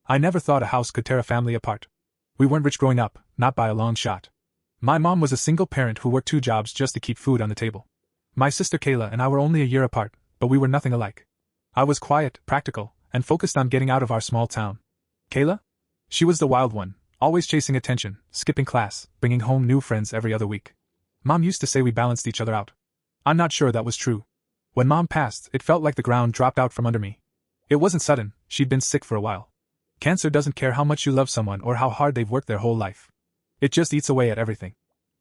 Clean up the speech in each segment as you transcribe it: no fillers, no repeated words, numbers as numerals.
I never thought a house could tear a family apart. We weren't rich growing up, not by a long shot. My mom was a single parent who worked 2 jobs just to keep food on the table. My sister Kayla and I were only a year apart, but we were nothing alike. I was quiet, practical, and focused on getting out of our small town. Kayla? She was the wild one, always chasing attention, skipping class, bringing home new friends every other week. Mom used to say we balanced each other out. I'm not sure that was true. When Mom passed, it felt like the ground dropped out from under me. It wasn't sudden, she'd been sick for a while. Cancer doesn't care how much you love someone or how hard they've worked their whole life. It just eats away at everything.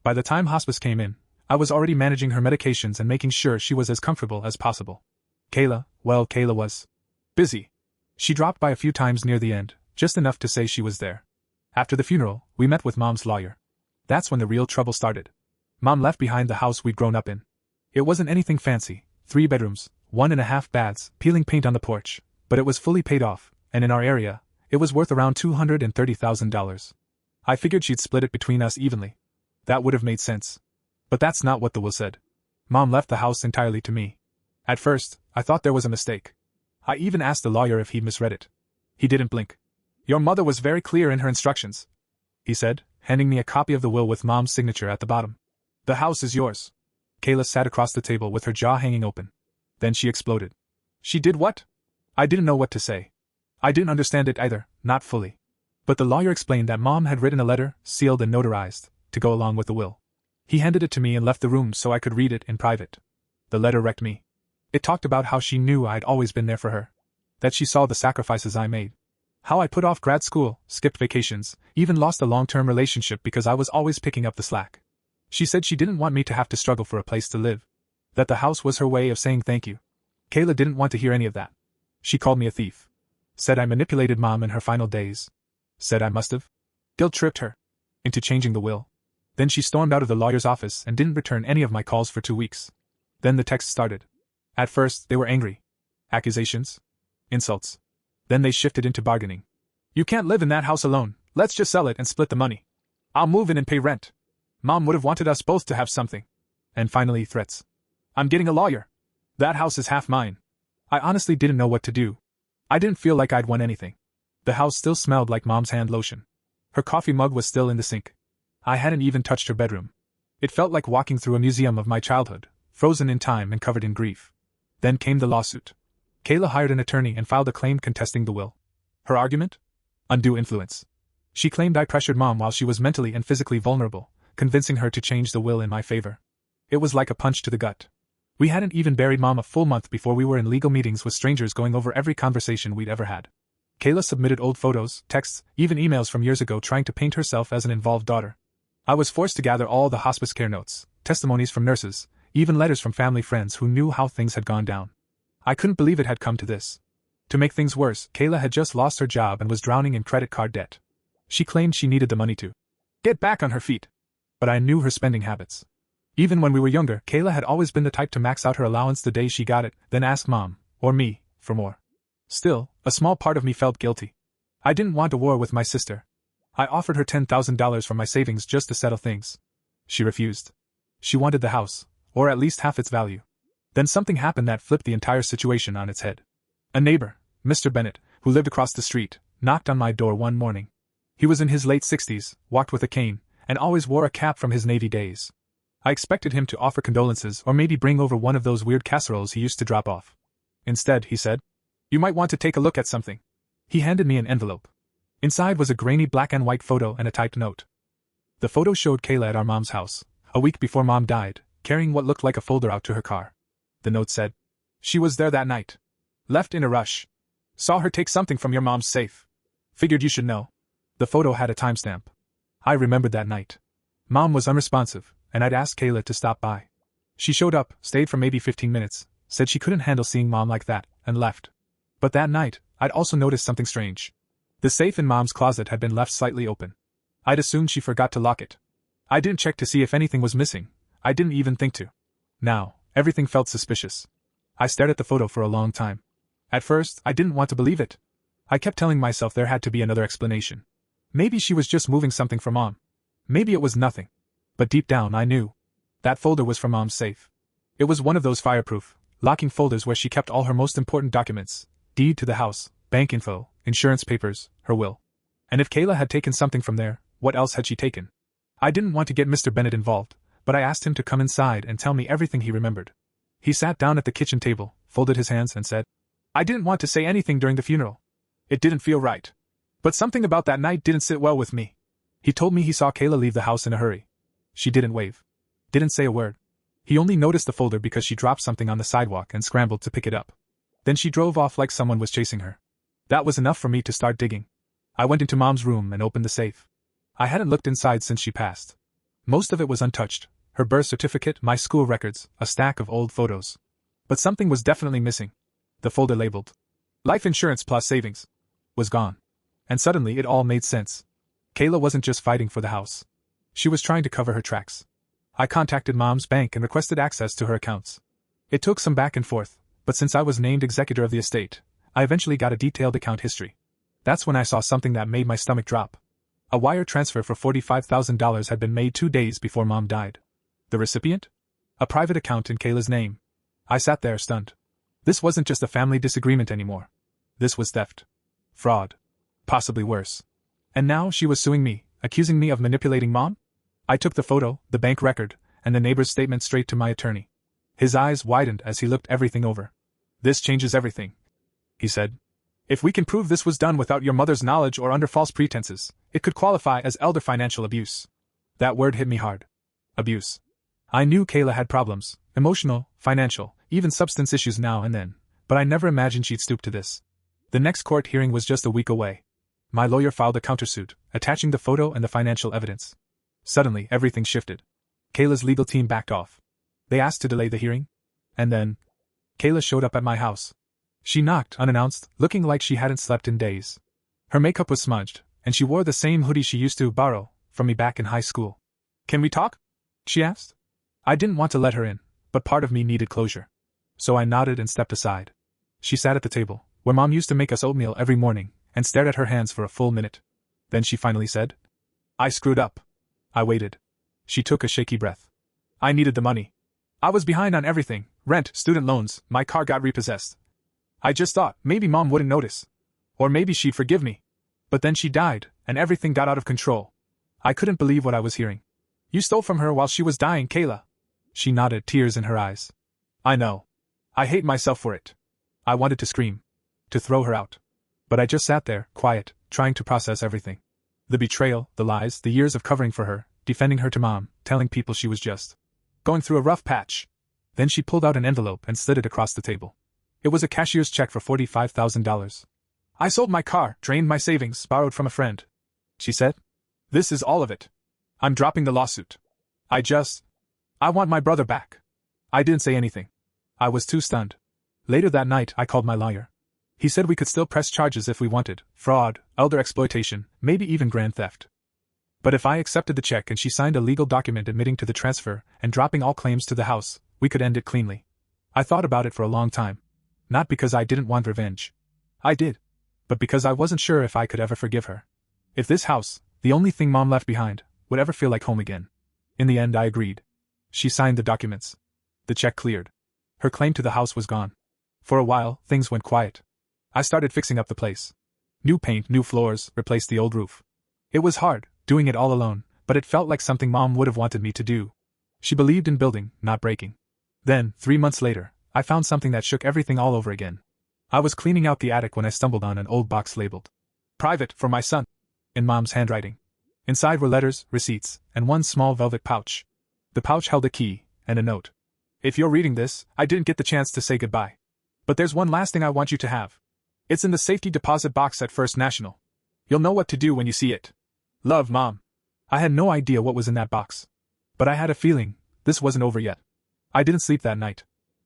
By the time hospice came in, I was already managing her medications and making sure she was as comfortable as possible. Kayla was busy. She dropped by a few times near the end, just enough to say she was there. After the funeral, we met with Mom's lawyer. That's when the real trouble started. Mom left behind the house we'd grown up in. It wasn't anything fancy, 3 bedrooms, 1.5 baths, peeling paint on the porch, but it was fully paid off, and in our area, it was worth around $230,000. I figured she'd split it between us evenly. That would have made sense. But that's not what the will said. Mom left the house entirely to me. At first, I thought there was a mistake. I even asked the lawyer if he'd misread it. He didn't blink. Your mother was very clear in her instructions, he said, handing me a copy of the will with Mom's signature at the bottom. The house is yours. Kayla sat across the table with her jaw hanging open. Then she exploded. She did what? I didn't know what to say. I didn't understand it either, not fully. But the lawyer explained that Mom had written a letter, sealed and notarized, to go along with the will. He handed it to me and left the room so I could read it in private. The letter wrecked me. It talked about how she knew I'd always been there for her. That she saw the sacrifices I made. How I put off grad school, skipped vacations, even lost a long-term relationship because I was always picking up the slack. She said she didn't want me to have to struggle for a place to live. That the house was her way of saying thank you. Kayla didn't want to hear any of that. She called me a thief. Said I manipulated Mom in her final days. Said I must have guilt-tripped her into changing the will. Then she stormed out of the lawyer's office and didn't return any of my calls for 2 weeks. Then the texts started. At first, they were angry. Accusations. Insults. Then they shifted into bargaining. You can't live in that house alone, let's just sell it and split the money. I'll move in and pay rent. Mom would have wanted us both to have something. And finally, threats. I'm getting a lawyer. That house is half mine. I honestly didn't know what to do. I didn't feel like I'd won anything. The house still smelled like Mom's hand lotion. Her coffee mug was still in the sink. I hadn't even touched her bedroom. It felt like walking through a museum of my childhood, frozen in time and covered in grief. Then came the lawsuit. Kayla hired an attorney and filed a claim contesting the will. Her argument? Undue influence. She claimed I pressured Mom while she was mentally and physically vulnerable, convincing her to change the will in my favor. It was like a punch to the gut. We hadn't even buried Mom a full month before we were in legal meetings with strangers going over every conversation we'd ever had. Kayla submitted old photos, texts, even emails from years ago trying to paint herself as an involved daughter. I was forced to gather all the hospice care notes, testimonies from nurses, even letters from family friends who knew how things had gone down. I couldn't believe it had come to this. To make things worse, Kayla had just lost her job and was drowning in credit card debt. She claimed she needed the money to get back on her feet. But I knew her spending habits. Even when we were younger, Kayla had always been the type to max out her allowance the day she got it, then ask Mom, or me, for more. Still, a small part of me felt guilty. I didn't want a war with my sister. I offered her $10,000 from my savings just to settle things. She refused. She wanted the house, or at least half its value. Then something happened that flipped the entire situation on its head. A neighbor, Mr. Bennett, who lived across the street, knocked on my door one morning. He was in his late 60s, walked with a cane, and always wore a cap from his Navy days. I expected him to offer condolences or maybe bring over one of those weird casseroles he used to drop off. Instead, he said, "You might want to take a look at something." He handed me an envelope. Inside was a grainy black and white photo and a typed note. The photo showed Kayla at our mom's house, a week before Mom died, carrying what looked like a folder out to her car. The note said, "She was there that night. Left in a rush. Saw her take something from your mom's safe. Figured you should know." The photo had a timestamp. I remembered that night. Mom was unresponsive, and I'd asked Kayla to stop by. She showed up, stayed for maybe 15 minutes, said she couldn't handle seeing Mom like that, and left. But that night, I'd also noticed something strange. The safe in Mom's closet had been left slightly open. I'd assumed she forgot to lock it. I didn't check to see if anything was missing. I didn't even think to. Now, everything felt suspicious. I stared at the photo for a long time. At first, I didn't want to believe it. I kept telling myself there had to be another explanation. Maybe she was just moving something for Mom. Maybe it was nothing. But deep down I knew. That folder was from Mom's safe. It was one of those fireproof, locking folders where she kept all her most important documents, deed to the house, bank info, insurance papers, her will. And if Kayla had taken something from there, what else had she taken? I didn't want to get Mr. Bennett involved, but I asked him to come inside and tell me everything he remembered. He sat down at the kitchen table, folded his hands, and said, "I didn't want to say anything during the funeral. It didn't feel right. But something about that night didn't sit well with me." He told me he saw Kayla leave the house in a hurry. She didn't wave. Didn't say a word. He only noticed the folder because she dropped something on the sidewalk and scrambled to pick it up. Then she drove off like someone was chasing her. That was enough for me to start digging. I went into Mom's room and opened the safe. I hadn't looked inside since she passed. Most of it was untouched: her birth certificate, my school records, a stack of old photos. But something was definitely missing. The folder labeled Life Insurance Plus Savings was gone. And suddenly it all made sense. Kayla wasn't just fighting for the house. She was trying to cover her tracks. I contacted Mom's bank and requested access to her accounts. It took some back and forth, but since I was named executor of the estate, I eventually got a detailed account history. That's when I saw something that made my stomach drop. A wire transfer for $45,000 had been made 2 days before Mom died. The recipient? A private account in Kayla's name. I sat there stunned. This wasn't just a family disagreement anymore. This was theft. Fraud. Possibly worse. And now she was suing me, accusing me of manipulating Mom? I took the photo, the bank record, and the neighbor's statement straight to my attorney. His eyes widened as he looked everything over. "This changes everything," he said. "If we can prove this was done without your mother's knowledge or under false pretenses, it could qualify as elder financial abuse." That word hit me hard. Abuse. I knew Kayla had problems, emotional, financial, even substance issues now and then, but I never imagined she'd stoop to this. The next court hearing was just a week away. My lawyer filed a countersuit, attaching the photo and the financial evidence. Suddenly, everything shifted. Kayla's legal team backed off. They asked to delay the hearing. And then, Kayla showed up at my house. She knocked, unannounced, looking like she hadn't slept in days. Her makeup was smudged, and she wore the same hoodie she used to borrow from me back in high school. "Can we talk?" she asked. I didn't want to let her in, but part of me needed closure. So I nodded and stepped aside. She sat at the table, where Mom used to make us oatmeal every morning, and stared at her hands for a full minute. Then she finally said, "I screwed up." I waited. She took a shaky breath. "I needed the money. I was behind on everything: rent, student loans, my car got repossessed. I just thought maybe Mom wouldn't notice. Or maybe she'd forgive me. But then she died, and everything got out of control." I couldn't believe what I was hearing. "You stole from her while she was dying, Kayla." She nodded, tears in her eyes. "I know. I hate myself for it." I wanted to scream. To throw her out. But I just sat there, quiet, trying to process everything. The betrayal, the lies, the years of covering for her, defending her to Mom, telling people she was just going through a rough patch. Then she pulled out an envelope and slid it across the table. It was a cashier's check for $45,000. "I sold my car, drained my savings, borrowed from a friend," she said. "This is all of it. I'm dropping the lawsuit. I want my brother back." I didn't say anything. I was too stunned. Later that night, I called my lawyer. He said we could still press charges if we wanted: fraud, elder exploitation, maybe even grand theft. But if I accepted the check and she signed a legal document admitting to the transfer and dropping all claims to the house, we could end it cleanly. I thought about it for a long time. Not because I didn't want revenge. I did. But because I wasn't sure if I could ever forgive her. If this house, the only thing Mom left behind, would ever feel like home again. In the end, I agreed. She signed the documents. The check cleared. Her claim to the house was gone. For a while, things went quiet. I started fixing up the place. New paint, new floors, replaced the old roof. It was hard, doing it all alone, but it felt like something Mom would have wanted me to do. She believed in building, not breaking. Then, 3 months later, I found something that shook everything all over again. I was cleaning out the attic when I stumbled on an old box labeled "Private for my son," in Mom's handwriting. Inside were letters, receipts, and one small velvet pouch. The pouch held a key, and a note. "If you're reading this, I didn't get the chance to say goodbye. But there's one last thing I want you to have. It's in the safety deposit box at First National. You'll know what to do when you see it. Love, Mom." I had no idea what was in that box. But I had a feeling this wasn't over yet. I didn't sleep that night.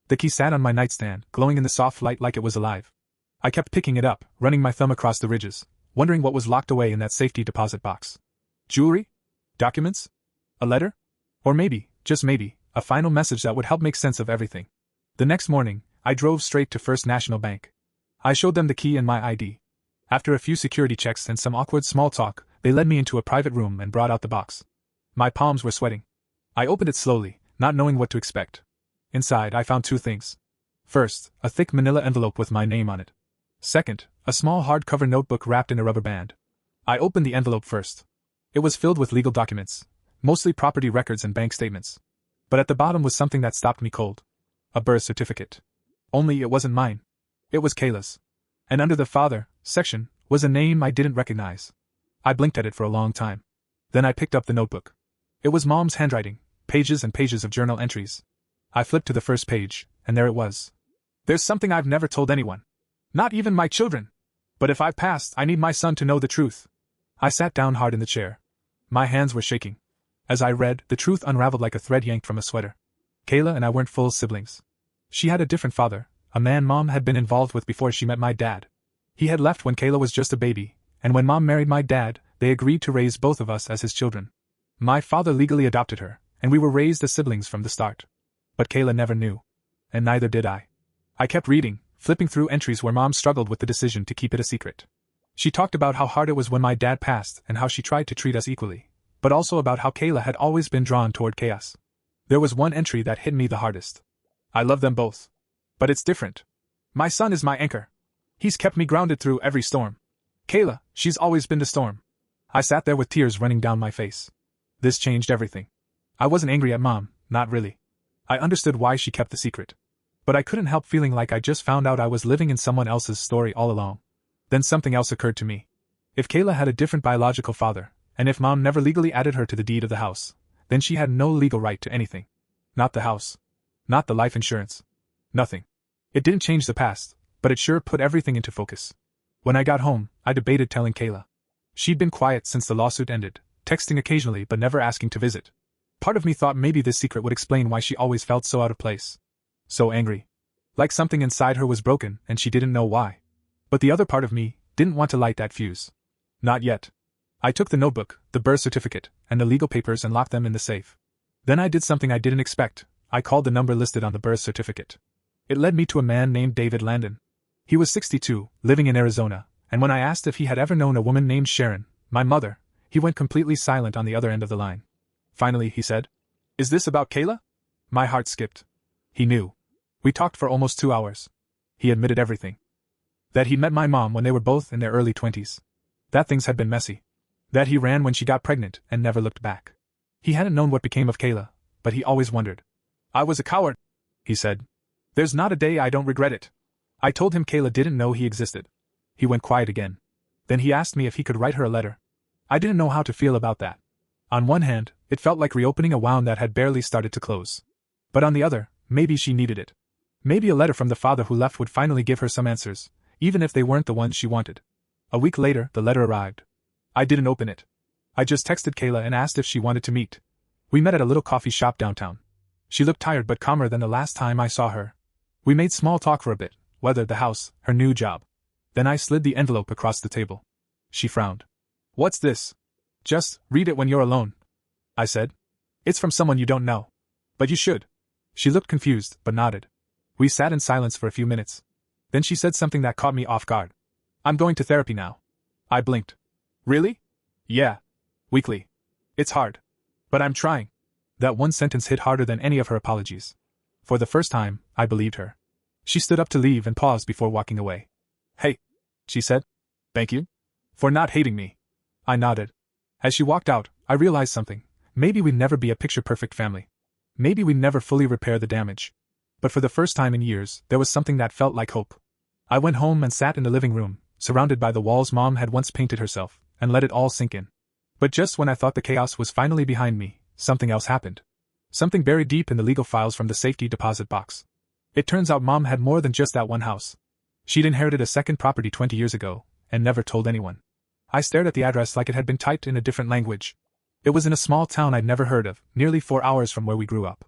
The key sat on my nightstand, glowing in the soft light like it was alive. I kept picking it up, running my thumb across the ridges, wondering what was locked away in that safety deposit box. Jewelry? Documents? A letter? Or maybe, just maybe, a final message that would help make sense of everything. The next morning, I drove straight to First National Bank. I showed them the key and my ID. After a few security checks and some awkward small talk, they led me into a private room and brought out the box. My palms were sweating. I opened it slowly, not knowing what to expect. Inside, I found 2 things. First, a thick manila envelope with my name on it. Second, a small hardcover notebook wrapped in a rubber band. I opened the envelope first. It was filled with legal documents, mostly property records and bank statements. But at the bottom was something that stopped me cold. A birth certificate. Only it wasn't mine. It was Kayla's. And under the father section was a name I didn't recognize. I blinked at it for a long time. Then I picked up the notebook. It was Mom's handwriting, pages and pages of journal entries. I flipped to the first page, and there it was. There's something I've never told anyone. Not even my children. But if I passed, I need my son to know the truth. I sat down hard in the chair. My hands were shaking. As I read, the truth unraveled like a thread yanked from a sweater. Kayla and I weren't full siblings. She had a different father, a man Mom had been involved with before she met my dad. He had left when Kayla was just a baby, and when Mom married my dad, they agreed to raise both of us as his children. My father legally adopted her, and we were raised as siblings from the start. But Kayla never knew. And neither did I. I kept reading, flipping through entries where Mom struggled with the decision to keep it a secret. She talked about how hard it was when my dad passed and how she tried to treat us equally, but also about how Kayla had always been drawn toward chaos. There was one entry that hit me the hardest. I love them both. But it's different. My son is my anchor. He's kept me grounded through every storm. Kayla, she's always been the storm. I sat there with tears running down my face. This changed everything. I wasn't angry at Mom, not really. I understood why she kept the secret. But I couldn't help feeling like I just found out I was living in someone else's story all along. Then something else occurred to me. If Kayla had a different biological father, and if Mom never legally added her to the deed of the house, then she had no legal right to anything. Not the house. Not the life insurance. Nothing. It didn't change the past, but it sure put everything into focus. When I got home, I debated telling Kayla. She'd been quiet since the lawsuit ended, texting occasionally but never asking to visit. Part of me thought maybe this secret would explain why she always felt so out of place. So angry. Like something inside her was broken and she didn't know why. But the other part of me didn't want to light that fuse. Not yet. I took the notebook, the birth certificate, and the legal papers and locked them in the safe. Then I did something I didn't expect. I called the number listed on the birth certificate. It led me to a man named David Landon. He was 62, living in Arizona, and when I asked if he had ever known a woman named Sharon, my mother, he went completely silent on the other end of the line. Finally, he said, "Is this about Kayla?" My heart skipped. He knew. We talked for almost 2 hours. He admitted everything. That he'd met my mom when they were both in their early 20s. That things had been messy. That he ran when she got pregnant and never looked back. He hadn't known what became of Kayla, but he always wondered. "I was a coward," he said. "There's not a day I don't regret it." I told him Kayla didn't know he existed. He went quiet again. Then he asked me if he could write her a letter. I didn't know how to feel about that. On one hand, it felt like reopening a wound that had barely started to close. But on the other, maybe she needed it. Maybe a letter from the father who left would finally give her some answers, even if they weren't the ones she wanted. A week later, the letter arrived. I didn't open it. I just texted Kayla and asked if she wanted to meet. We met at a little coffee shop downtown. She looked tired but calmer than the last time I saw her. We made small talk for a bit, whether the house, her new job. Then I slid the envelope across the table. She frowned. "What's this?" "Just read it when you're alone," I said. "It's from someone you don't know. But you should." She looked confused, but nodded. We sat in silence for a few minutes. Then she said something that caught me off guard. "I'm going to therapy now." I blinked. "Really?" "Yeah. Weekly. It's hard. But I'm trying." That one sentence hit harder than any of her apologies. For the first time, I believed her. She stood up to leave and paused before walking away. "Hey," she said. "Thank you for not hating me." I nodded. As she walked out, I realized something. Maybe we'd never be a picture-perfect family. Maybe we'd never fully repair the damage. But for the first time in years, there was something that felt like hope. I went home and sat in the living room, surrounded by the walls Mom had once painted herself, and let it all sink in. But just when I thought the chaos was finally behind me, something else happened. Something buried deep in the legal files from the safety deposit box. It turns out Mom had more than just that one house. She'd inherited a second property 20 years ago, and never told anyone. I stared at the address like it had been typed in a different language. It was in a small town I'd never heard of, nearly 4 hours from where we grew up.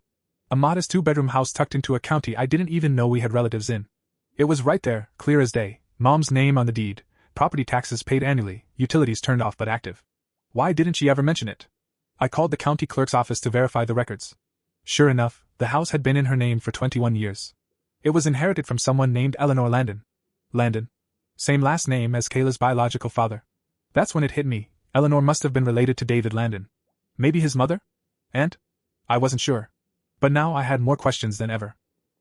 A modest 2-bedroom house tucked into a county I didn't even know we had relatives in. It was right there, clear as day, Mom's name on the deed, property taxes paid annually, utilities turned off but active. Why didn't she ever mention it? I called the county clerk's office to verify the records. Sure enough, the house had been in her name for 21 years. It was inherited from someone named Eleanor Landon. Landon. Same last name as Kayla's biological father. That's when it hit me. Eleanor must have been related to David Landon. Maybe his mother? Aunt? I wasn't sure. But now I had more questions than ever.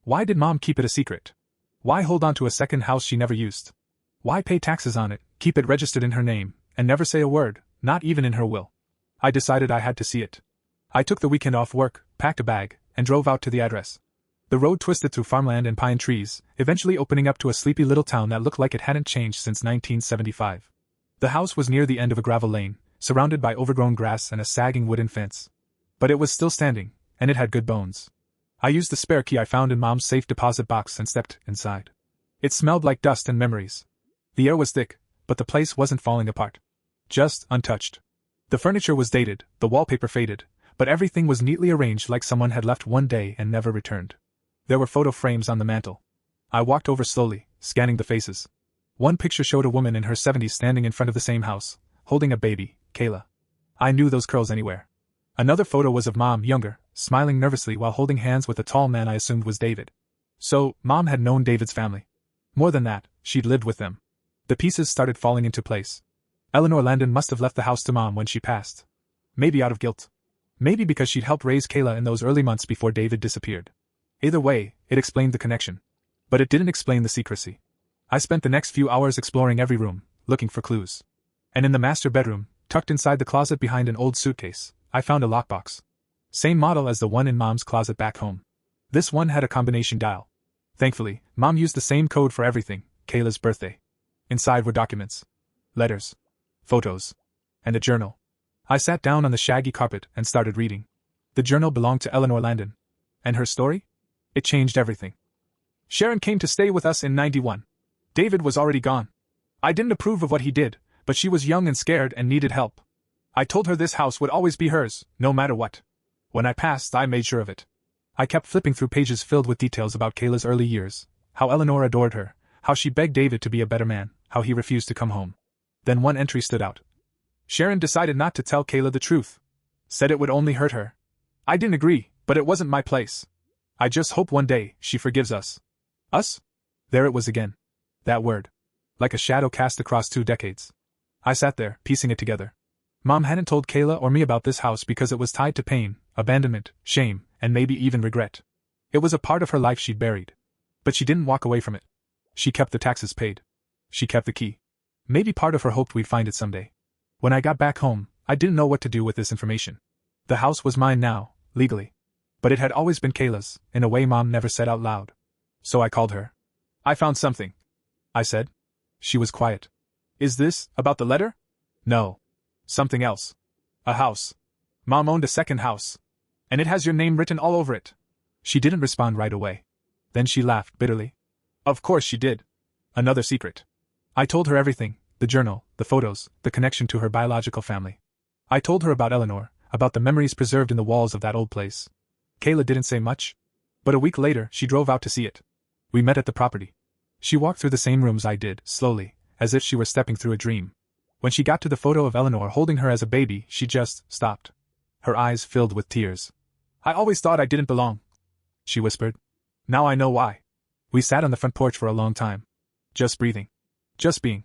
Why did Mom keep it a secret? Why hold on to a second house she never used? Why pay taxes on it, keep it registered in her name, and never say a word, not even in her will? I decided I had to see it. I took the weekend off work, packed a bag, and drove out to the address. The road twisted through farmland and pine trees, eventually opening up to a sleepy little town that looked like it hadn't changed since 1975. The house was near the end of a gravel lane, surrounded by overgrown grass and a sagging wooden fence. But it was still standing, and it had good bones. I used the spare key I found in Mom's safe deposit box and stepped inside. It smelled like dust and memories. The air was thick, but the place wasn't falling apart. Just untouched. The furniture was dated, the wallpaper faded, but everything was neatly arranged like someone had left one day and never returned. There were photo frames on the mantel. I walked over slowly, scanning the faces. One picture showed a woman in her 70s standing in front of the same house, holding a baby, Kayla. I knew those curls anywhere. Another photo was of Mom, younger, smiling nervously while holding hands with a tall man I assumed was David. So, Mom had known David's family. More than that, she'd lived with them. The pieces started falling into place. Eleanor Landon must have left the house to Mom when she passed. Maybe out of guilt. Maybe because she'd helped raise Kayla in those early months before David disappeared. Either way, it explained the connection. But it didn't explain the secrecy. I spent the next few hours exploring every room, looking for clues. And in the master bedroom, tucked inside the closet behind an old suitcase, I found a lockbox. Same model as the one in Mom's closet back home. This one had a combination dial. Thankfully, Mom used the same code for everything, Kayla's birthday. Inside were documents, letters, photos, and a journal. I sat down on the shaggy carpet and started reading. The journal belonged to Eleanor Landon. And her story? It changed everything. Sharon came to stay with us in '91. David was already gone. I didn't approve of what he did, but she was young and scared and needed help. I told her this house would always be hers, no matter what. When I passed, I made sure of it. I kept flipping through pages filled with details about Kayla's early years, how Eleanor adored her, how she begged David to be a better man, how he refused to come home. Then one entry stood out. Sharon decided not to tell Kayla the truth. Said it would only hurt her. I didn't agree, but it wasn't my place. I just hope one day she forgives us. Us? There it was again. That word. Like a shadow cast across 2 decades. I sat there, piecing it together. Mom hadn't told Kayla or me about this house because it was tied to pain, abandonment, shame, and maybe even regret. It was a part of her life she'd buried. But she didn't walk away from it. She kept the taxes paid. She kept the key. Maybe part of her hoped we'd find it someday. When I got back home, I didn't know what to do with this information. The house was mine now, legally. But it had always been Kayla's, in a way Mom never said out loud. So I called her. I found something, I said. She was quiet. Is this about the letter? No. Something else. A house. Mom owned a second house. And it has your name written all over it. She didn't respond right away. Then she laughed bitterly. Of course she did. Another secret. I told her everything, the journal, the photos, the connection to her biological family. I told her about Eleanor, about the memories preserved in the walls of that old place. Kayla didn't say much. But a week later, she drove out to see it. We met at the property. She walked through the same rooms I did, slowly, as if she were stepping through a dream. When she got to the photo of Eleanor holding her as a baby, she just stopped. Her eyes filled with tears. I always thought I didn't belong, she whispered. Now I know why. We sat on the front porch for a long time. Just breathing. Just being.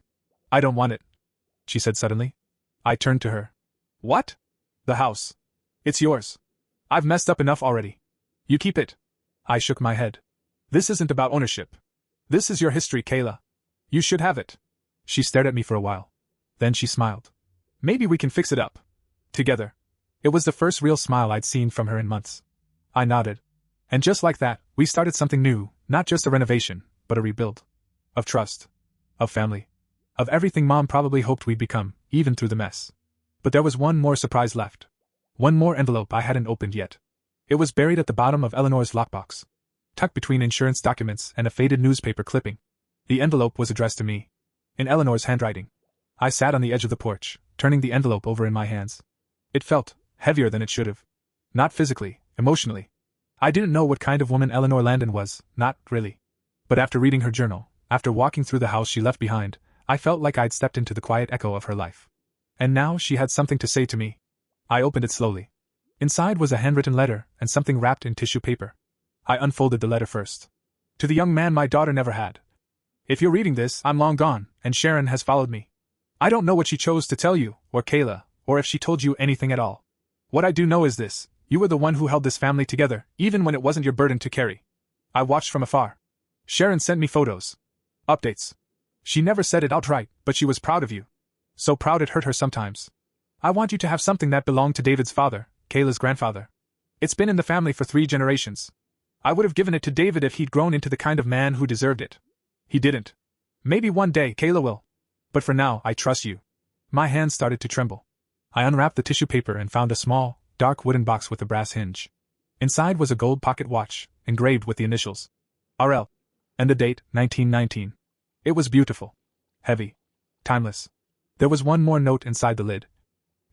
I don't want it, she said suddenly. I turned to her. What? The house. It's yours. I've messed up enough already. You keep it. I shook my head. This isn't about ownership. This is your history, Kayla. You should have it. She stared at me for a while. Then she smiled. Maybe we can fix it up. Together. It was the first real smile I'd seen from her in months. I nodded. And just like that, we started something new, not just a renovation, but a rebuild. Of trust. Of family. Of everything Mom probably hoped we'd become, even through the mess. But there was one more surprise left. One more envelope I hadn't opened yet. It was buried at the bottom of Eleanor's lockbox, tucked between insurance documents and a faded newspaper clipping. The envelope was addressed to me, in Eleanor's handwriting. I sat on the edge of the porch, turning the envelope over in my hands. It felt heavier than it should have. Not physically, emotionally. I didn't know what kind of woman Eleanor Landon was, not really. But after reading her journal, after walking through the house she left behind, I felt like I'd stepped into the quiet echo of her life. And now she had something to say to me. I opened it slowly. Inside was a handwritten letter and something wrapped in tissue paper. I unfolded the letter first. To the young man my daughter never had. If you're reading this, I'm long gone, and Sharon has followed me. I don't know what she chose to tell you, or Kayla, or if she told you anything at all. What I do know is this: you were the one who held this family together, even when it wasn't your burden to carry. I watched from afar. Sharon sent me photos. Updates. She never said it outright, but she was proud of you. So proud it hurt her sometimes. I want you to have something that belonged to David's father, Kayla's grandfather. It's been in the family for 3 generations. I would have given it to David if he'd grown into the kind of man who deserved it. He didn't. Maybe one day Kayla will. But for now, I trust you. My hands started to tremble. I unwrapped the tissue paper and found a small, dark wooden box with a brass hinge. Inside was a gold pocket watch, engraved with the initials RL. And the date, 1919. It was beautiful. Heavy. Timeless. There was one more note inside the lid.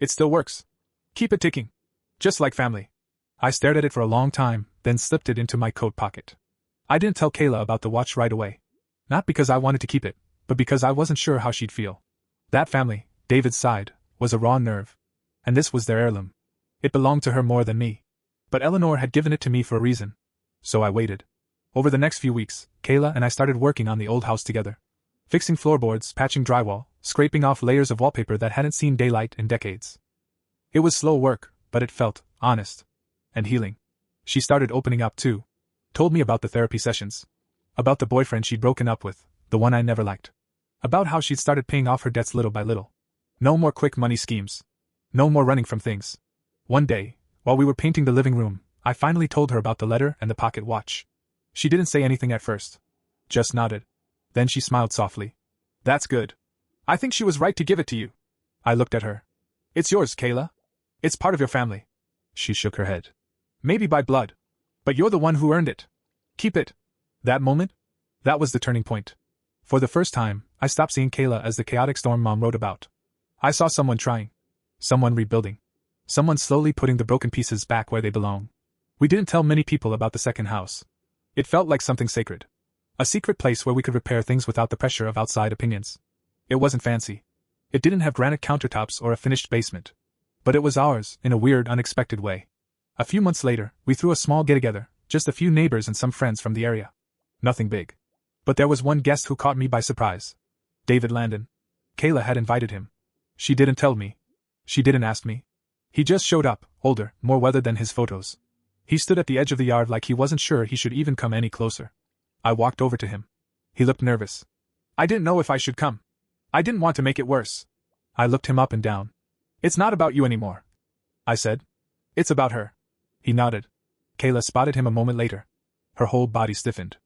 It still works. Keep it ticking. Just like family. I stared at it for a long time, then slipped it into my coat pocket. I didn't tell Kayla about the watch right away. Not because I wanted to keep it, but because I wasn't sure how she'd feel. That family, David's side, was a raw nerve. And this was their heirloom. It belonged to her more than me. But Eleanor had given it to me for a reason. So I waited. Over the next few weeks, Kayla and I started working on the old house together. Fixing floorboards, patching drywall, scraping off layers of wallpaper that hadn't seen daylight in decades. It was slow work, but it felt honest. And healing. She started opening up too. Told me about the therapy sessions. About the boyfriend she'd broken up with, the one I never liked. About how she'd started paying off her debts little by little. No more quick money schemes. No more running from things. One day, while we were painting the living room, I finally told her about the letter and the pocket watch. She didn't say anything at first. Just nodded. Then she smiled softly. That's good. I think she was right to give it to you. I looked at her. It's yours, Kayla. It's part of your family. She shook her head. Maybe by blood. But you're the one who earned it. Keep it. That moment? That was the turning point. For the first time, I stopped seeing Kayla as the chaotic storm Mom wrote about. I saw someone trying. Someone rebuilding. Someone slowly putting the broken pieces back where they belong. We didn't tell many people about the second house. It felt like something sacred. A secret place where we could repair things without the pressure of outside opinions. It wasn't fancy. It didn't have granite countertops or a finished basement. But it was ours, in a weird, unexpected way. A few months later, we threw a small get-together, just a few neighbors and some friends from the area. Nothing big. But there was one guest who caught me by surprise. David Landon. Kayla had invited him. She didn't tell me. She didn't ask me. He just showed up, older, more weathered than his photos. He stood at the edge of the yard like he wasn't sure he should even come any closer. I walked over to him. He looked nervous. I didn't know if I should come. I didn't want to make it worse. I looked him up and down. It's not about you anymore, I said. It's about her. He nodded. Kayla spotted him a moment later. Her whole body stiffened.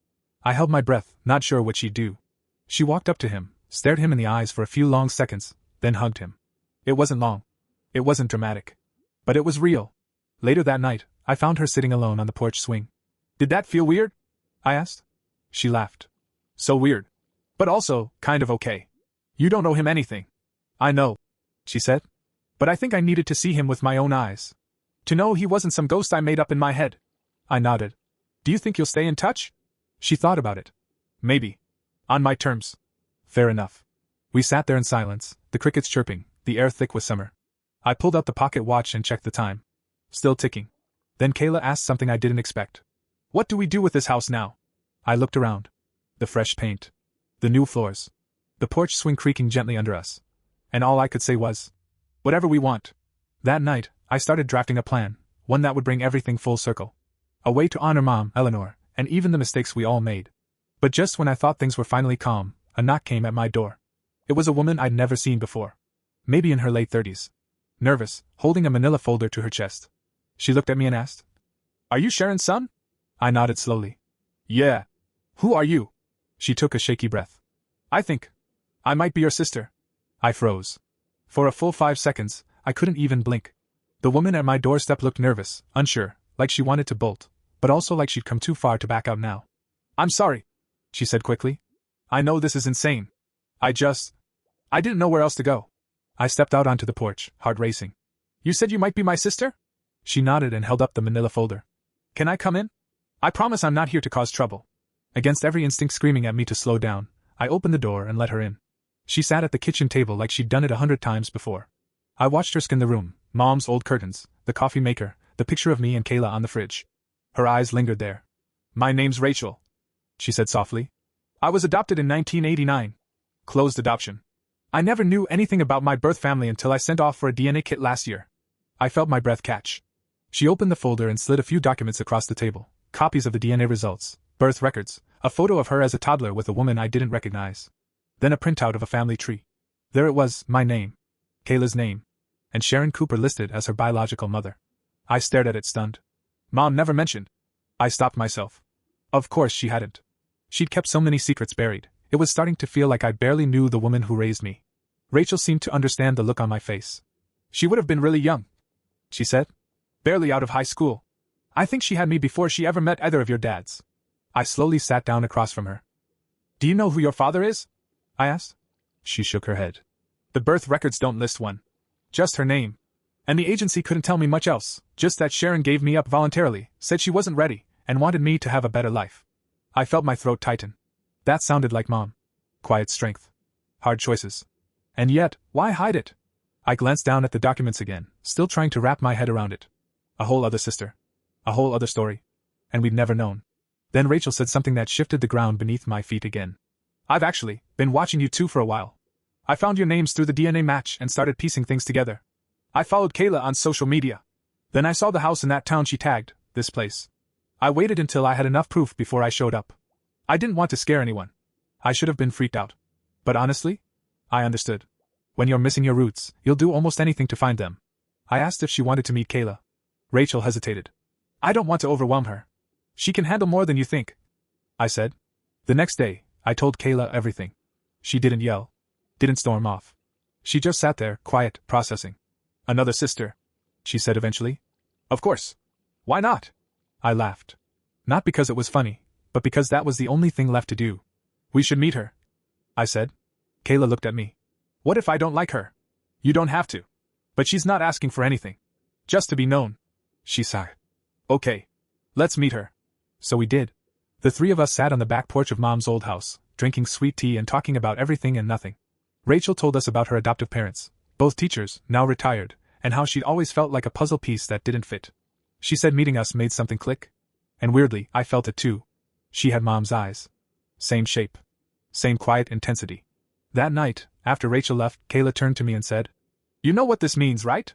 I held my breath, not sure what she'd do. She walked up to him, stared him in the eyes for a few long seconds, then hugged him. It wasn't long. It wasn't dramatic. But it was real. Later that night, I found her sitting alone on the porch swing. Did that feel weird? I asked. She laughed. So weird. But also, kind of okay. You don't owe him anything. I know, she said. But I think I needed to see him with my own eyes. To know he wasn't some ghost I made up in my head. I nodded. Do you think you'll stay in touch? She thought about it. Maybe. On my terms. Fair enough. We sat there in silence, the crickets chirping, the air thick with summer. I pulled out the pocket watch and checked the time. Still ticking. Then Kayla asked something I didn't expect. What do we do with this house now? I looked around. The fresh paint. The new floors. The porch swing creaking gently under us. And all I could say was, whatever we want. That night, I started drafting a plan, one that would bring everything full circle. A way to honor Mom, Eleanor, and even the mistakes we all made. But just when I thought things were finally calm, a knock came at my door. It was a woman I'd never seen before. Maybe in her late 30s. Nervous, holding a manila folder to her chest. She looked at me and asked, Are you Sharon's son? I nodded slowly. Yeah. Who are you? She took a shaky breath. I think I might be your sister. I froze. For a full 5 seconds, I couldn't even blink. The woman at my doorstep looked nervous, unsure, like she wanted to bolt, but also like she'd come too far to back out now. I'm sorry, she said quickly. I know this is insane. I didn't know where else to go. I stepped out onto the porch, heart racing. You said you might be my sister? She nodded and held up the manila folder. Can I come in? I promise I'm not here to cause trouble. Against every instinct screaming at me to slow down, I opened the door and let her in. She sat at the kitchen table like she'd done it 100 times before. I watched her scan the room, Mom's old curtains, the coffee maker, the picture of me and Kayla on the fridge. Her eyes lingered there. My name's Rachel, she said softly. I was adopted in 1989. Closed adoption. I never knew anything about my birth family until I sent off for a DNA kit last year. I felt my breath catch. She opened the folder and slid a few documents across the table, copies of the DNA results, birth records, a photo of her as a toddler with a woman I didn't recognize. Then a printout of a family tree. There it was, my name. Kayla's name. And Sharon Cooper listed as her biological mother. I stared at it stunned. Mom never mentioned. I stopped myself. Of course she hadn't. She'd kept so many secrets buried, it was starting to feel like I barely knew the woman who raised me. Rachel seemed to understand the look on my face. She would have been really young, she said. Barely out of high school. I think she had me before she ever met either of your dads. I slowly sat down across from her. Do you know who your father is? I asked. She shook her head. The birth records don't list one. Just her name. And the agency couldn't tell me much else, just that Sharon gave me up voluntarily, said she wasn't ready, and wanted me to have a better life. I felt my throat tighten. That sounded like Mom. Quiet strength. Hard choices. And yet, why hide it? I glanced down at the documents again, still trying to wrap my head around it. A whole other sister. A whole other story. And we'd never known. Then Rachel said something that shifted the ground beneath my feet again. I've actually been watching you two for a while. I found your names through the DNA match and started piecing things together. I followed Kayla on social media. Then I saw the house in that town she tagged, this place. I waited until I had enough proof before I showed up. I didn't want to scare anyone. I should have been freaked out. But honestly, I understood. When you're missing your roots, you'll do almost anything to find them. I asked if she wanted to meet Kayla. Rachel hesitated. I don't want to overwhelm her. She can handle more than you think, I said. The next day, I told Kayla everything. She didn't yell. Didn't storm off. She just sat there, quiet, processing. Another sister, she said eventually. Of course. Why not? I laughed. Not because it was funny, but because that was the only thing left to do. We should meet her, I said. Kayla looked at me. What if I don't like her? You don't have to. But she's not asking for anything. Just to be known. She sighed. Okay. Let's meet her. So we did. The three of us sat on the back porch of Mom's old house, drinking sweet tea and talking about everything and nothing. Rachel told us about her adoptive parents, both teachers, now retired, and how she'd always felt like a puzzle piece that didn't fit. She said meeting us made something click. And weirdly, I felt it too. She had Mom's eyes. Same shape. Same quiet intensity. That night, after Rachel left, Kayla turned to me and said, You know what this means, right?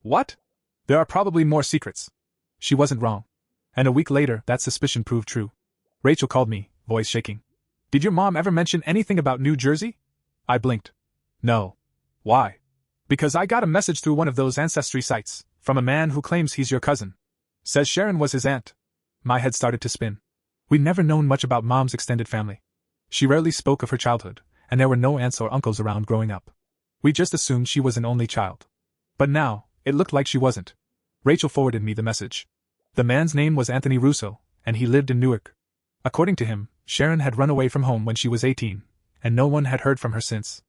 What? There are probably more secrets. She wasn't wrong. And a week later, that suspicion proved true. Rachel called me, voice shaking. Did your mom ever mention anything about New Jersey? I blinked. No. Why? Because I got a message through one of those ancestry sites, from a man who claims he's your cousin. Says Sharon was his aunt. My head started to spin. We'd never known much about Mom's extended family. She rarely spoke of her childhood, and there were no aunts or uncles around growing up. We just assumed she was an only child. But now, it looked like she wasn't. Rachel forwarded me the message. The man's name was Anthony Russo, and he lived in Newark. According to him, Sharon had run away from home when she was 18, and no one had heard from her since.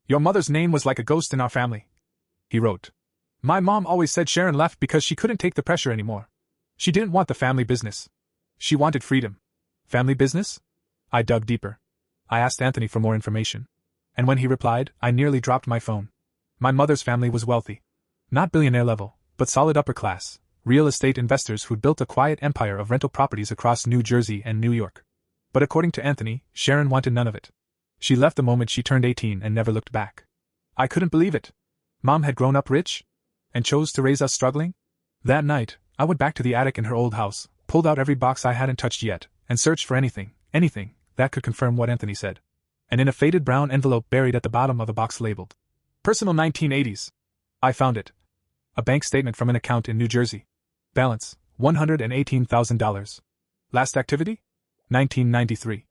Your mother's name was like a ghost in our family, he wrote. My mom always said Sharon left because she couldn't take the pressure anymore. She didn't want the family business. She wanted freedom. Family business? I dug deeper. I asked Anthony for more information. And when he replied, I nearly dropped my phone. My mother's family was wealthy. Not billionaire level, but solid upper class, real estate investors who'd built a quiet empire of rental properties across New Jersey and New York. But according to Anthony, Sharon wanted none of it. She left the moment she turned 18 and never looked back. I couldn't believe it. Mom had grown up rich? And chose to raise us struggling? That night, I went back to the attic in her old house, pulled out every box I hadn't touched yet, and searched for anything, that could confirm what Anthony said. And in a faded brown envelope buried at the bottom of a box labeled Personal 1980s. I found it. A bank statement from an account in New Jersey. Balance, $118,000. Last activity? 1993.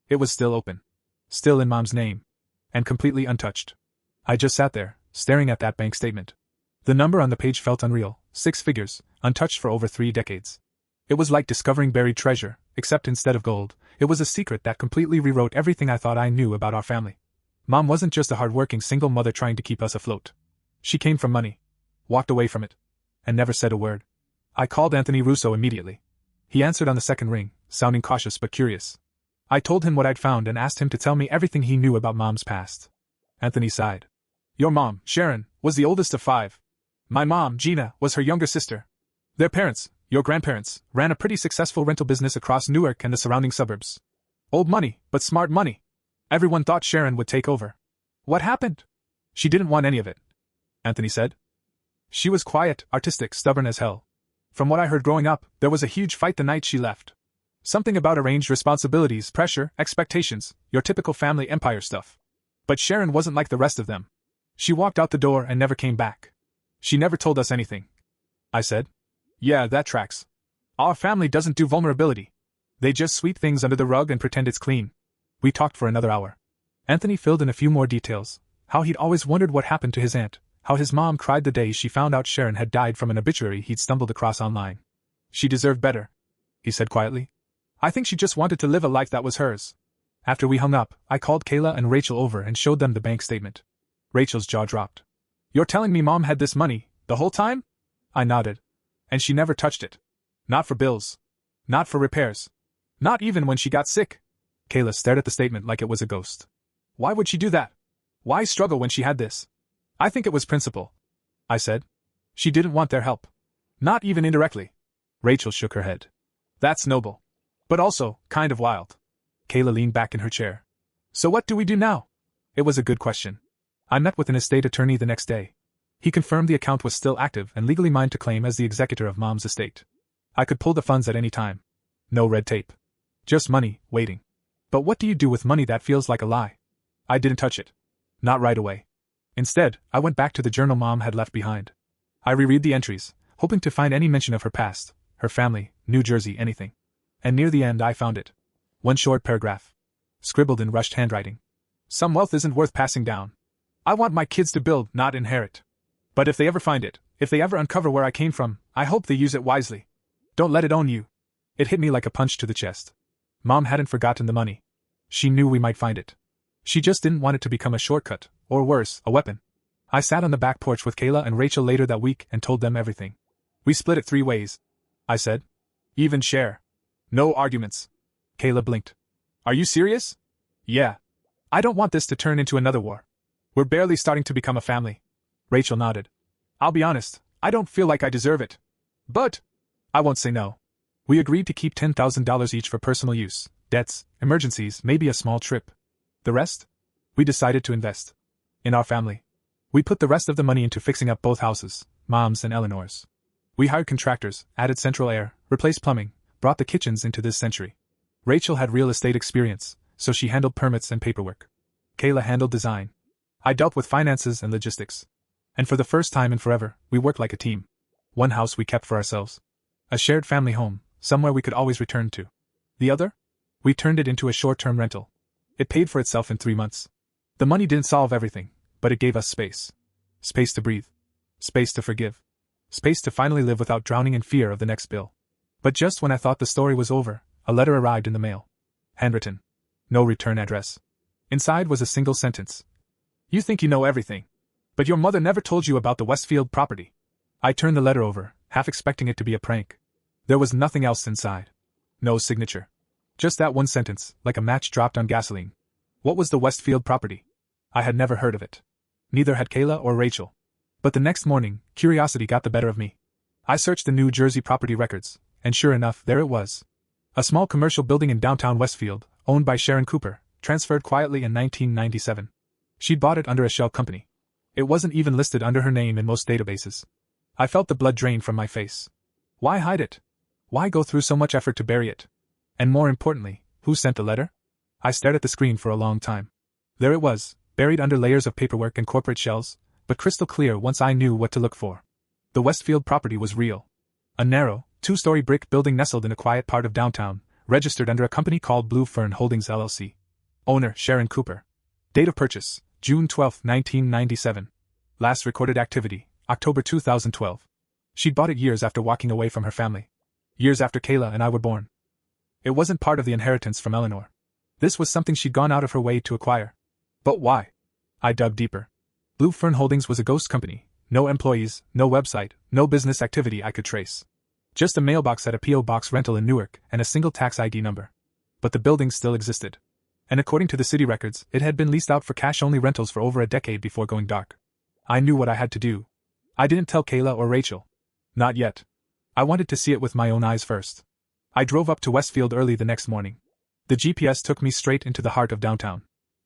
It was still open. Still in Mom's name. And completely untouched. I just sat there, staring at that bank statement. The number on the page felt unreal, 6 figures, untouched for over 3 decades. It was like discovering buried treasure, except instead of gold, it was a secret that completely rewrote everything I thought I knew about our family. Mom wasn't just a hard-working single mother trying to keep us afloat. She came from money. Walked away from it. And never said a word. I called Anthony Russo immediately. He answered on the second ring, sounding cautious but curious. I told him what I'd found and asked him to tell me everything he knew about Mom's past. Anthony sighed. Your mom, Sharon, was the oldest of 5. My mom, Gina, was her younger sister. Their parents, your grandparents, ran a pretty successful rental business across Newark and the surrounding suburbs. Old money, but smart money. Everyone thought Sharon would take over. What happened? She didn't want any of it, Anthony said. She was quiet, artistic, stubborn as hell. From what I heard growing up, there was a huge fight the night she left. Something about arranged responsibilities, pressure, expectations, your typical family empire stuff. But Sharon wasn't like the rest of them. She walked out the door and never came back. She never told us anything. I said. Yeah, that tracks. Our family doesn't do vulnerability. They just sweep things under the rug and pretend it's clean. We talked for another hour. Anthony filled in a few more details. How he'd always wondered what happened to his aunt. How his mom cried the day she found out Sharon had died from an obituary he'd stumbled across online. She deserved better, he said quietly. I think she just wanted to live a life that was hers. After we hung up, I called Kayla and Rachel over and showed them the bank statement. Rachel's jaw dropped. You're telling me Mom had this money, the whole time? I nodded. And she never touched it. Not for bills. Not for repairs. Not even when she got sick. Kayla stared at the statement like it was a ghost. Why would she do that? Why struggle when she had this? I think it was principle, I said. She didn't want their help. Not even indirectly. Rachel shook her head. That's noble. But also, kind of wild. Kayla leaned back in her chair. So what do we do now? It was a good question. I met with an estate attorney the next day. He confirmed the account was still active and legally mine to claim as the executor of Mom's estate. I could pull the funds at any time. No red tape. Just money, waiting. But what do you do with money that feels like a lie? I didn't touch it. Not right away. Instead, I went back to the journal Mom had left behind. I reread the entries, hoping to find any mention of her past, her family, New Jersey, anything. And near the end I found it. One short paragraph. Scribbled in rushed handwriting. Some wealth isn't worth passing down. I want my kids to build, not inherit. But if they ever find it, if they ever uncover where I came from, I hope they use it wisely. Don't let it own you. It hit me like a punch to the chest. Mom hadn't forgotten the money. She knew we might find it. She just didn't want it to become a shortcut, or worse, a weapon. I sat on the back porch with Kayla and Rachel later that week and told them everything. We split it 3 ways, I said. Even share. No arguments. Kayla blinked. Are you serious? Yeah. I don't want this to turn into another war. We're barely starting to become a family. Rachel nodded. I'll be honest, I don't feel like I deserve it. But I won't say no. We agreed to keep $10,000 each for personal use, debts, emergencies, maybe a small trip. The rest? We decided to invest. In our family. We put the rest of the money into fixing up both houses, Mom's and Eleanor's. We hired contractors, added central air, replaced plumbing, brought the kitchens into this century. Rachel had real estate experience, so she handled permits and paperwork. Kayla handled design. I dealt with finances and logistics. And for the first time in forever, we worked like a team. One house we kept for ourselves. A shared family home, somewhere we could always return to. The other? We turned it into a short-term rental. It paid for itself in 3 months. The money didn't solve everything, but it gave us space. Space to breathe. Space to forgive. Space to finally live without drowning in fear of the next bill. But just when I thought the story was over, a letter arrived in the mail. Handwritten. No return address. Inside was a single sentence. You think you know everything. But your mother never told you about the Westfield property. I turned the letter over, half expecting it to be a prank. There was nothing else inside. No signature. Just that one sentence, like a match dropped on gasoline. What was the Westfield property? I had never heard of it. Neither had Kayla or Rachel. But the next morning, curiosity got the better of me. I searched the New Jersey property records, and sure enough, there it was. A small commercial building in downtown Westfield, owned by Sharon Cooper, transferred quietly in 1997. She'd bought it under a shell company. It wasn't even listed under her name in most databases. I felt the blood drain from my face. Why hide it? Why go through so much effort to bury it? And more importantly, who sent the letter? I stared at the screen for a long time. There it was, buried under layers of paperwork and corporate shells, but crystal clear once I knew what to look for. The Westfield property was real. A narrow, 2-story brick building nestled in a quiet part of downtown, registered under a company called Blue Fern Holdings LLC. Owner, Sharon Cooper. Date of purchase, June 12, 1997. Last recorded activity, October 2012. She'd bought it years after walking away from her family. Years after Kayla and I were born. It wasn't part of the inheritance from Eleanor. This was something she'd gone out of her way to acquire. But why? I dug deeper. Blue Fern Holdings was a ghost company. No employees, no website, no business activity I could trace. Just a mailbox at a P.O. box rental in Newark and a single tax ID number. But the building still existed. And according to the city records, it had been leased out for cash-only rentals for over a decade before going dark. I knew what I had to do. I didn't tell Kayla or Rachel. Not yet. I wanted to see it with my own eyes first. I drove up to Westfield early the next morning. The GPS took me straight into the heart of downtown.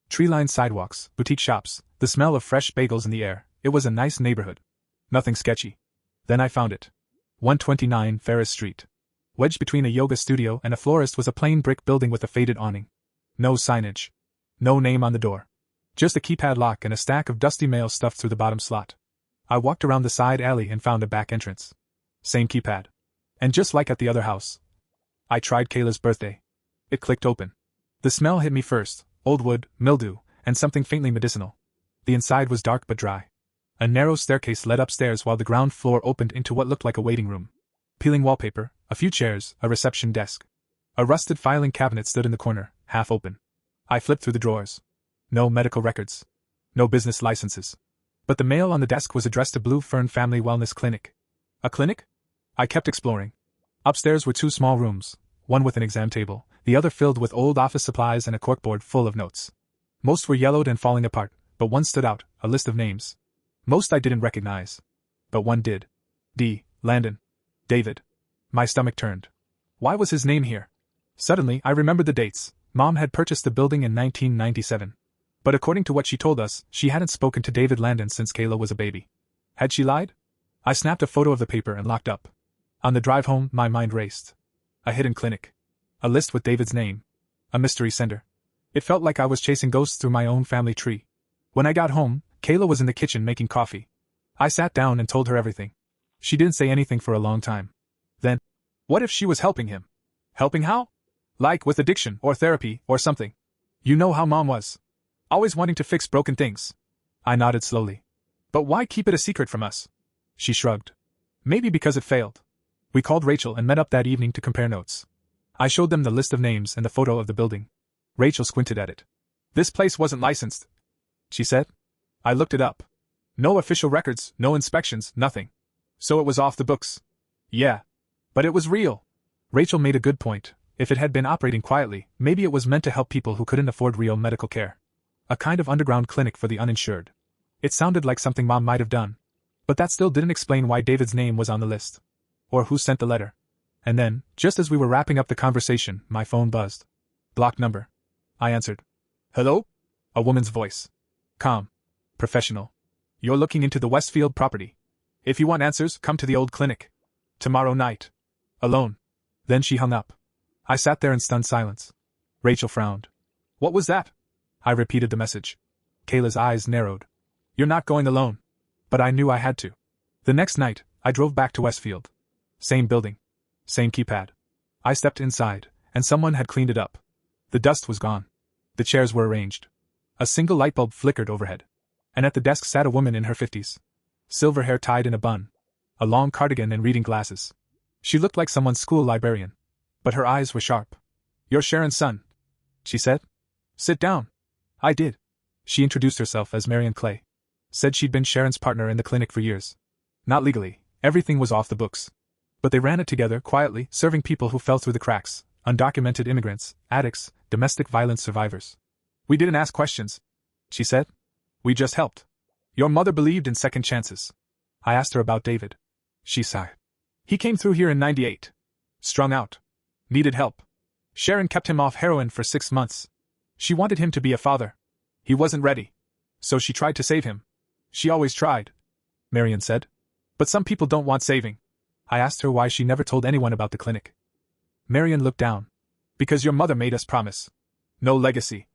Tree-lined sidewalks, boutique shops, the smell of fresh bagels in the air. It was a nice neighborhood. Nothing sketchy. Then I found it. 129 Ferris Street. Wedged between a yoga studio and a florist was a plain brick building with a faded awning. No signage. No name on the door. Just a keypad lock and a stack of dusty mail stuffed through the bottom slot. I walked around the side alley and found a back entrance. Same keypad. And just like at the other house, I tried Kayla's birthday. It clicked open. The smell hit me first, old wood, mildew, and something faintly medicinal. The inside was dark but dry. A narrow staircase led upstairs while the ground floor opened into what looked like a waiting room. Peeling wallpaper, a few chairs, a reception desk. A rusted filing cabinet stood in the corner, half open. I flipped through the drawers. No medical records. No business licenses. But the mail on the desk was addressed to Blue Fern Family Wellness Clinic. A clinic? I kept exploring. Upstairs were 2 small rooms, one with an exam table, the other filled with old office supplies and a corkboard full of notes. Most were yellowed and falling apart, but one stood out, a list of names. Most I didn't recognize. But one did. D. Landon. David. My stomach turned. Why was his name here? Suddenly, I remembered the dates. Mom had purchased the building in 1997. But according to what she told us, she hadn't spoken to David Landon since Kayla was a baby. Had she lied? I snapped a photo of the paper and locked up. On the drive home, my mind raced. A hidden clinic. A list with David's name. A mystery sender. It felt like I was chasing ghosts through my own family tree. When I got home, Kayla was in the kitchen making coffee. I sat down and told her everything. She didn't say anything for a long time. Then, what if she was helping him? Helping how? Like with addiction or therapy or something. You know how Mom was. Always wanting to fix broken things. I nodded slowly. But why keep it a secret from us? She shrugged. Maybe because it failed. We called Rachel and met up that evening to compare notes. I showed them the list of names and the photo of the building. Rachel squinted at it. This place wasn't licensed, she said. I looked it up. No official records, no inspections, nothing. So it was off the books. Yeah. But it was real. Rachel made a good point. If it had been operating quietly, maybe it was meant to help people who couldn't afford real medical care. A kind of underground clinic for the uninsured. It sounded like something Mom might have done. But that still didn't explain why David's name was on the list. Or who sent the letter. And then, just as we were wrapping up the conversation, my phone buzzed. Blocked number. I answered. Hello? A woman's voice. Calm. Professional. You're looking into the Westfield property. If you want answers, come to the old clinic. Tomorrow night. Alone. Then she hung up. I sat there in stunned silence. Rachel frowned. What was that? I repeated the message. Kayla's eyes narrowed. You're not going alone. But I knew I had to. The next night, I drove back to Westfield. Same building. Same keypad. I stepped inside, and someone had cleaned it up. The dust was gone. The chairs were arranged. A single light bulb flickered overhead. And at the desk sat a woman in her 50s. Silver hair tied in a bun. A long cardigan and reading glasses. She looked like someone's school librarian. But her eyes were sharp. You're Sharon's son, she said. Sit down. I did. She introduced herself as Marion Clay. Said she'd been Sharon's partner in the clinic for years. Not legally, everything was off the books. But they ran it together, quietly, serving people who fell through the cracks, undocumented immigrants, addicts, domestic violence survivors. We didn't ask questions, she said. We just helped. Your mother believed in second chances. I asked her about David. She sighed. He came through here in '98. Strung out. Needed help. Sharon kept him off heroin for 6 months. She wanted him to be a father. He wasn't ready. So she tried to save him. She always tried, Marion said. But some people don't want saving. I asked her why she never told anyone about the clinic. Marion looked down. Because your mother made us promise. No legacy.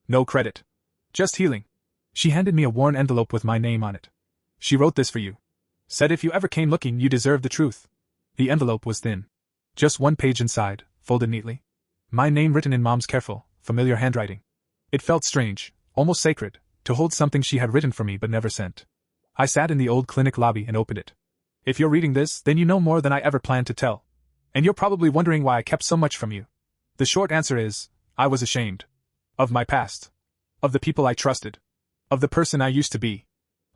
No credit. Just healing. She handed me a worn envelope with my name on it. She wrote this for you. Said if you ever came looking, you deserved the truth. The envelope was thin. Just 1 page inside, folded neatly. My name written in Mom's careful, familiar handwriting. It felt strange, almost sacred, to hold something she had written for me but never sent. I sat in the old clinic lobby and opened it. If you're reading this, then you know more than I ever planned to tell. And you're probably wondering why I kept so much from you. The short answer is, I was ashamed. Of my past. Of the people I trusted. Of the person I used to be.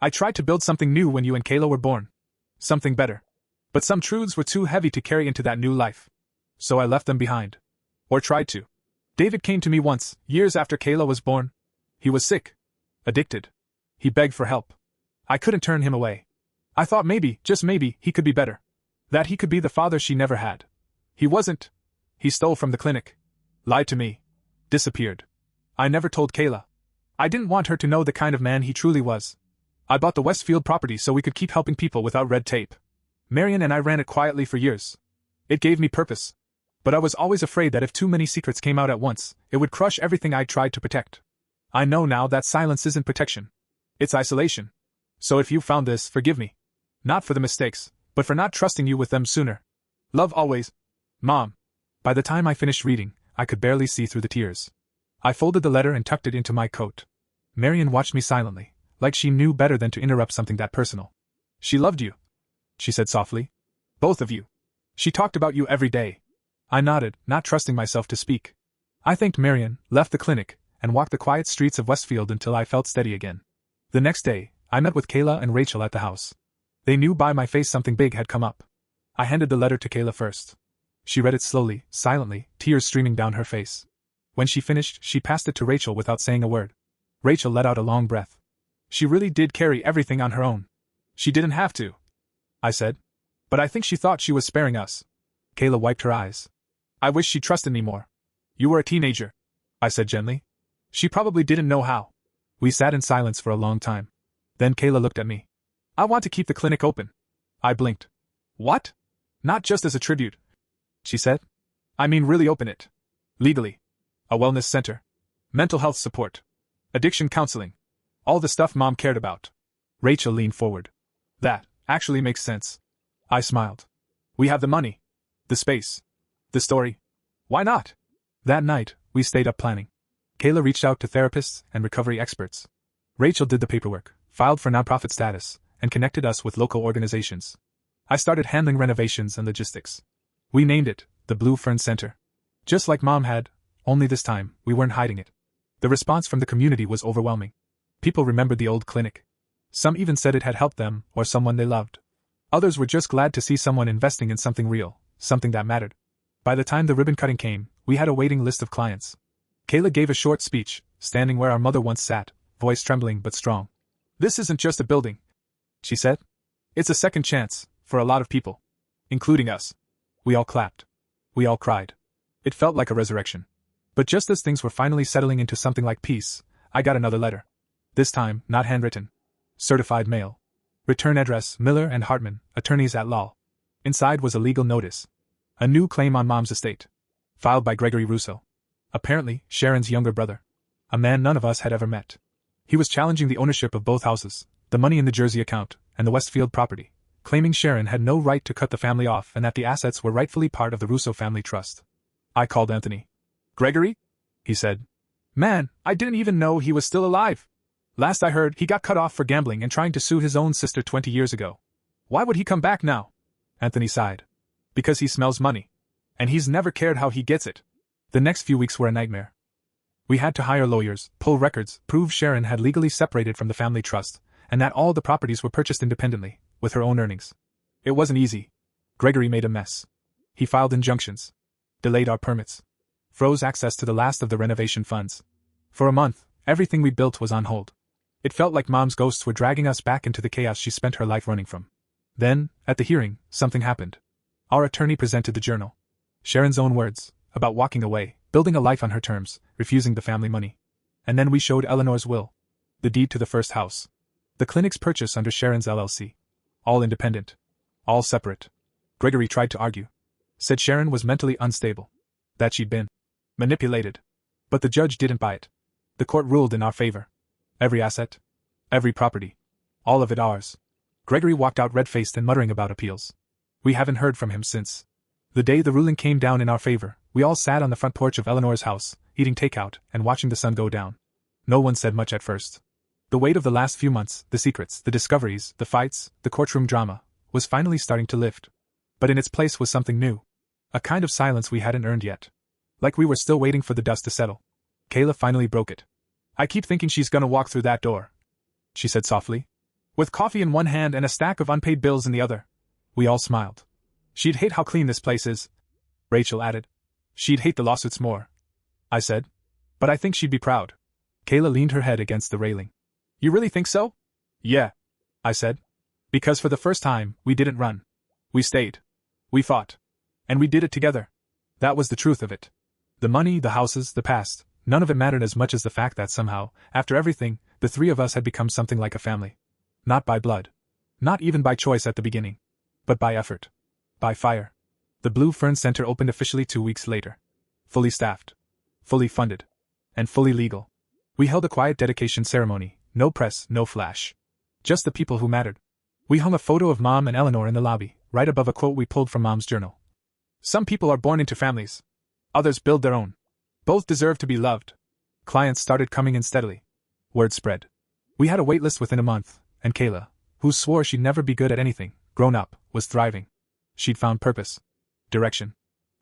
I tried to build something new when you and Kayla were born. Something better. But some truths were too heavy to carry into that new life. So I left them behind. Or tried to. David came to me once, years after Kayla was born. He was sick. Addicted. He begged for help. I couldn't turn him away. I thought maybe, just maybe, he could be better. That he could be the father she never had. He wasn't. He stole from the clinic. Lied to me. Disappeared. I never told Kayla. I didn't want her to know the kind of man he truly was. I bought the Westfield property so we could keep helping people without red tape. Marion and I ran it quietly for years. It gave me purpose. But I was always afraid that if too many secrets came out at once, it would crush everything I tried to protect. I know now that silence isn't protection. It's isolation. So if you found this, forgive me. Not for the mistakes, but for not trusting you with them sooner. Love always. Mom. By the time I finished reading, I could barely see through the tears. I folded the letter and tucked it into my coat. Marion watched me silently, like she knew better than to interrupt something that personal. She loved you, she said softly. Both of you. She talked about you every day. I nodded, not trusting myself to speak. I thanked Marion, left the clinic, and walked the quiet streets of Westfield until I felt steady again. The next day, I met with Kayla and Rachel at the house. They knew by my face something big had come up. I handed the letter to Kayla first. She read it slowly, silently, tears streaming down her face. When she finished, she passed it to Rachel without saying a word. Rachel let out a long breath. She really did carry everything on her own. She didn't have to, I said. But I think she thought she was sparing us. Kayla wiped her eyes. I wish she trusted me more. You were a teenager, I said gently. She probably didn't know how. We sat in silence for a long time. Then Kayla looked at me. I want to keep the clinic open. I blinked. What? Not just as a tribute, she said. I mean really open it. Legally. A wellness center. Mental health support. Addiction counseling. All the stuff Mom cared about. Rachel leaned forward. That actually makes sense. I smiled. We have the money. The space. The story. Why not? That night, we stayed up planning. Kayla reached out to therapists and recovery experts. Rachel did the paperwork, filed for nonprofit status, and connected us with local organizations. I started handling renovations and logistics. We named it the Blue Fern Center. Just like Mom had, only this time, we weren't hiding it. The response from the community was overwhelming. People remembered the old clinic. Some even said it had helped them or someone they loved. Others were just glad to see someone investing in something real, something that mattered. By the time the ribbon cutting came, we had a waiting list of clients. Kayla gave a short speech, standing where our mother once sat, voice trembling but strong. This isn't just a building, she said. It's a second chance, for a lot of people. Including us. We all clapped. We all cried. It felt like a resurrection. But just as things were finally settling into something like peace, I got another letter. This time, not handwritten. Certified mail. Return address, Miller and Hartman, attorneys at law. Inside was a legal notice. A new claim on Mom's estate. Filed by Gregory Russo. Apparently, Sharon's younger brother. A man none of us had ever met. He was challenging the ownership of both houses, the money in the Jersey account, and the Westfield property, claiming Sharon had no right to cut the family off and that the assets were rightfully part of the Russo family trust. I called Anthony. Gregory? He said. Man, I didn't even know he was still alive. Last I heard, he got cut off for gambling and trying to sue his own sister 20 years ago. Why would he come back now? Anthony sighed. Because he smells money. And he's never cared how he gets it. The next few weeks were a nightmare. We had to hire lawyers, pull records, prove Sharon had legally separated from the family trust, and that all the properties were purchased independently, with her own earnings. It wasn't easy. Gregory made a mess. He filed injunctions. Delayed our permits. Froze access to the last of the renovation funds. For a month, everything we built was on hold. It felt like Mom's ghosts were dragging us back into the chaos she spent her life running from. Then, at the hearing, something happened. Our attorney presented the journal. Sharon's own words, about walking away, building a life on her terms, refusing the family money. And then we showed Eleanor's will. The deed to the first house. The clinic's purchase under Sharon's LLC. All independent. All separate. Gregory tried to argue. Said Sharon was mentally unstable. That she'd been manipulated. But the judge didn't buy it. The court ruled in our favor. Every asset. Every property. All of it ours. Gregory walked out red-faced and muttering about appeals. We haven't heard from him since. The day the ruling came down in our favor, we all sat on the front porch of Eleanor's house, eating takeout and watching the sun go down. No one said much at first. The weight of the last few months, the secrets, the discoveries, the fights, the courtroom drama, was finally starting to lift. But in its place was something new. A kind of silence we hadn't earned yet. Like we were still waiting for the dust to settle. Kayla finally broke it. I keep thinking she's gonna walk through that door, she said softly. With coffee in one hand and a stack of unpaid bills in the other. We all smiled. She'd hate how clean this place is, Rachel added. She'd hate the lawsuits more, I said. But I think she'd be proud. Kayla leaned her head against the railing. You really think so? Yeah, I said. Because for the first time, we didn't run. We stayed. We fought. And we did it together. That was the truth of it. The money, the houses, the past, none of it mattered as much as the fact that somehow, after everything, the three of us had become something like a family. Not by blood. Not even by choice at the beginning. But by effort. By fire. The Blue Fern Center opened officially 2 weeks later. Fully staffed. Fully funded. And fully legal. We held a quiet dedication ceremony, no press, no flash. Just the people who mattered. We hung a photo of Mom and Eleanor in the lobby, right above a quote we pulled from Mom's journal. Some people are born into families. Others build their own. Both deserve to be loved. Clients started coming in steadily. Word spread. We had a wait list within a month, and Kayla, who swore she'd never be good at anything, grown up, was thriving. She'd found purpose, direction,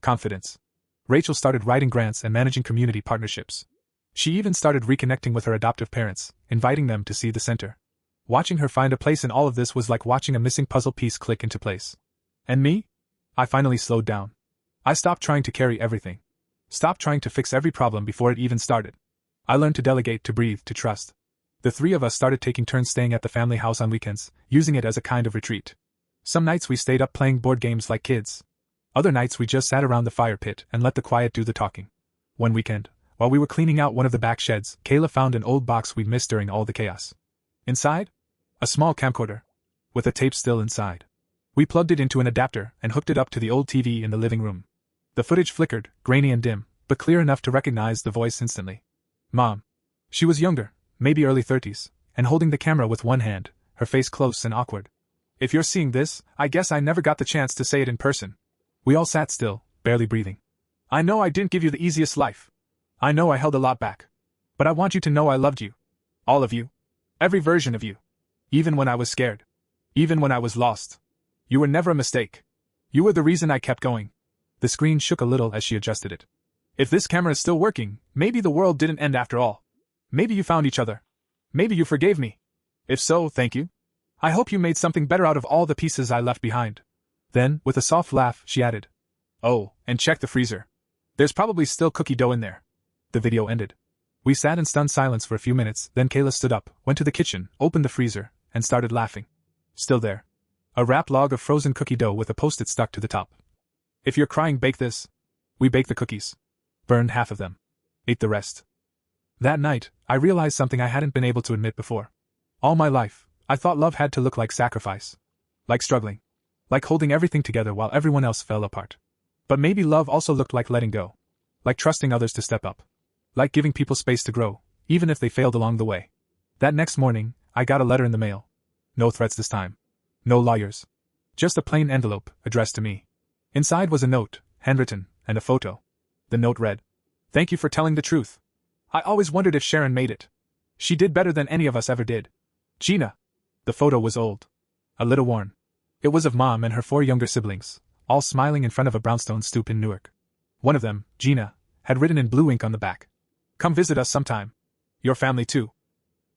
confidence. Rachel started writing grants and managing community partnerships. She even started reconnecting with her adoptive parents, inviting them to see the center. Watching her find a place in all of this was like watching a missing puzzle piece click into place. And me? I finally slowed down. I stopped trying to carry everything. Stopped trying to fix every problem before it even started. I learned to delegate, to breathe, to trust. The three of us started taking turns staying at the family house on weekends, using it as a kind of retreat. Some nights we stayed up playing board games like kids. Other nights we just sat around the fire pit and let the quiet do the talking. One weekend, while we were cleaning out one of the back sheds, Kayla found an old box we'd missed during all the chaos. Inside? A small camcorder. With a tape still inside. We plugged it into an adapter and hooked it up to the old TV in the living room. The footage flickered, grainy and dim, but clear enough to recognize the voice instantly. Mom. She was younger, maybe early 30s, and holding the camera with one hand, her face close and awkward. If you're seeing this, I guess I never got the chance to say it in person. We all sat still, barely breathing. I know I didn't give you the easiest life. I know I held a lot back. But I want you to know I loved you. All of you. Every version of you. Even when I was scared. Even when I was lost. You were never a mistake. You were the reason I kept going. The screen shook a little as she adjusted it. If this camera is still working, maybe the world didn't end after all. Maybe you found each other. Maybe you forgave me. If so, thank you. I hope you made something better out of all the pieces I left behind. Then, with a soft laugh, she added, "Oh, and check the freezer. There's probably still cookie dough in there." The video ended. We sat in stunned silence for a few minutes, then Kayla stood up, went to the kitchen, opened the freezer, and started laughing. Still there. A wrapped log of frozen cookie dough with a post-it stuck to the top. If you're crying, bake this. We baked the cookies. Burned half of them. Ate the rest. That night, I realized something I hadn't been able to admit before. All my life, I thought love had to look like sacrifice. Like struggling. Like holding everything together while everyone else fell apart. But maybe love also looked like letting go. Like trusting others to step up. Like giving people space to grow, even if they failed along the way. That next morning, I got a letter in the mail. No threats this time. No lawyers. Just a plain envelope, addressed to me. Inside was a note, handwritten, and a photo. The note read, "Thank you for telling the truth. I always wondered if Sharon made it. She did better than any of us ever did. Gina." The photo was old. A little worn. It was of Mom and her 4 younger siblings, all smiling in front of a brownstone stoop in Newark. One of them, Gina, had written in blue ink on the back, "Come visit us sometime. Your family too."